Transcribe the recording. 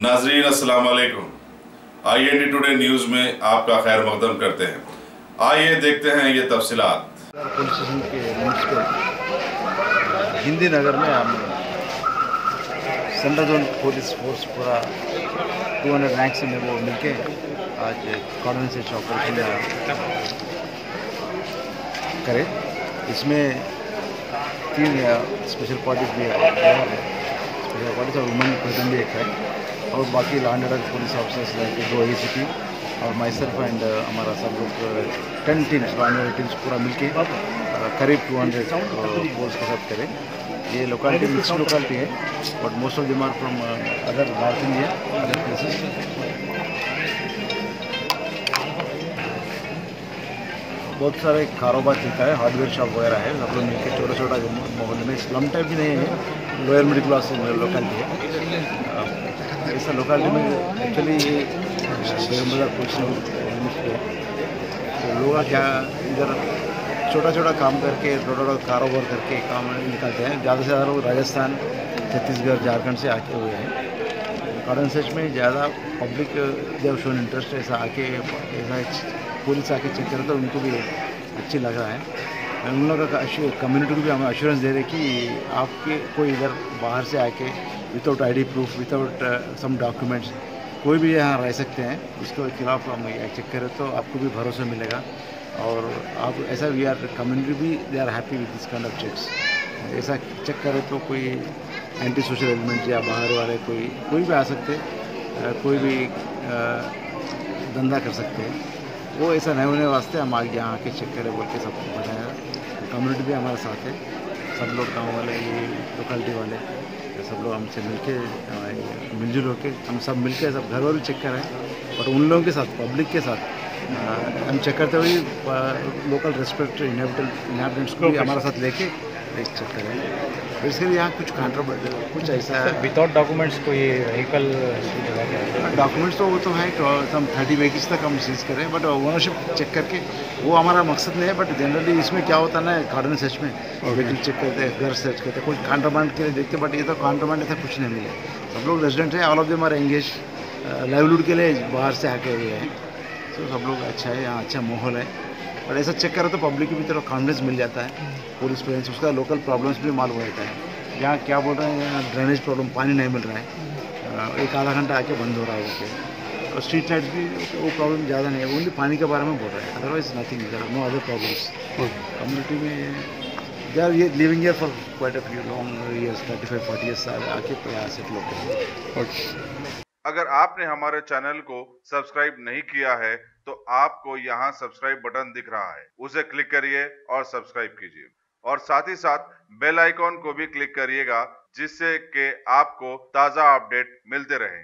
नाजरीन अस्सलाम वालेकुम। IND टुडे न्यूज़ में आपका खैर मकदम करते हैं। आइए देखते हैं ये तफसीलात। पुलिस स्टेशन के म्यूनसिपल हिंदी नगर में हम सेंट्रल जोन पुलिस फोर्स पूरा 200 रैंक्स में वो मिलके आज कॉर्डन से ऑपरेशन करे। इसमें 3 स्पेशल पार्टीज भी है, स्पेशल पार्टीज और वुमेन प्रेजेंट भी एक है, और बाकी law and order police officers 2 ACP और माई सेल्फ एंड हमारा सब लोग 10 teams law and order teams पूरा मिलके करीब 200 फोर्स के साथ करें। ये लोकेलिटी मिक्स लोकेलिटी है, but most of them are from other north India, other places. बहुत सारे कारोबार चलता है, हार्डवेयर शॉप वगैरह है, सब लोग मिलकर छोटा छोटा मोहल्ले में, स्लम टाइप भी नहीं है, लोअर मिडिल क्लास लोकेलिटी है। ऐसा लोकेलिटी में एक्चुअली ये बेगमबाजार पुलिस है, तो लोग क्या इधर छोटा छोटा काम करके, छोटा कारोबार करके काम निकालते हैं। ज़्यादा से ज़्यादा लोग राजस्थान, छत्तीसगढ़, झारखंड से आके हुए हैं। कॉर्डन सर्च में ज़्यादा पब्लिक जब शोन इंटरेस्ट ऐसा आके ऐसा पुलिस आके चेक करे तो उनको भी अच्छी लग रहा है। उन लोगों का कम्युनिटी को भी हमें अश्योरेंस दे रहे कि आपके कोई इधर बाहर से आके without ID proof, without some documents कोई भी यहाँ रह सकते हैं। इसके खिलाफ हम चेक करें तो आपको भी भरोसा मिलेगा, और आप ऐसा वी आर कम्युनिटी भी they are happy with this kind of checks. ऐसा चेक करें तो कोई एंटी सोशल एलिमेंट या बाहर वाले कोई भी आ सकते, कोई भी धंधा कर सकते हैं। वो ऐसा नहीं होने वास्ते हम आगे यहाँ आके चेक करें बोल के सबको बताया। कम्युनिटी भी हमारे साथ है, सब लोग गाँव वाले, ये लोकेलिटी वाले सब लोग हमसे मिलके मिलजुल होके हम सब मिलके सब घर वाले चेक करें, और उन लोगों के साथ, पब्लिक के साथ हम चेक करते हुए लोकल रेस्पेक्ट इनहैबिटेंट्स को भी हमारे साथ लेके एक चेक करें। बेसिकली यहाँ कुछ कंट्रोवर्ट कुछ ऐसा है। विदाउट डॉक्यूमेंट्स कोई व्हीकल डॉक्यूमेंट्स तो वो तो है, हम 30 व्हीकल्स तक हम सीज करें, बट ओनरशिप चेक करके वो हमारा मकसद नहीं है। बट जनरली इसमें क्या होता है ना, कॉर्डन सर्च में व्हीकल चेक करते हैं, घर सर्च करते हैं, कुछ कॉन्ट्राबैंड के लिए देखते, बट ये तो कॉन्ट्राबैंड ऐसा कुछ नहीं मिले। सब लोग रेजिडेंट हैं, all of them are engage, livelihood के लिए बाहर से आके हुए हैं। तो सब लोग अच्छा है, यहाँ अच्छा माहौल है। और ऐसा चेक करें तो पब्लिक की भी तरफ कॉन्फिडेंस मिल जाता है, पुलिस प्रेजेंस, उसका लोकल प्रॉब्लम्स भी मालूम रहता है। यहाँ क्या बोल रहे हैं, यहाँ ड्रेनेज प्रॉब्लम, पानी नहीं मिल रहा है, एक आधा घंटा आके बंद हो रहा है ओके, और स्ट्रीट लाइट्स भी वो प्रॉब्लम ज़्यादा नहीं है, ओनली पानी के बारे में बोल रहे हैं, otherwise nothing, no other problems. Community में they are living here for quite a few long years, 35-40 years आके यहाँ सेटल होते हैं। अगर आपने हमारे चैनल को सब्सक्राइब नहीं किया है तो आपको यहाँ सब्सक्राइब बटन दिख रहा है, उसे क्लिक करिए और सब्सक्राइब कीजिए, और साथ ही साथ बेल आइकॉन को भी क्लिक करिएगा, जिससे कि आपको ताज़ा अपडेट मिलते रहें।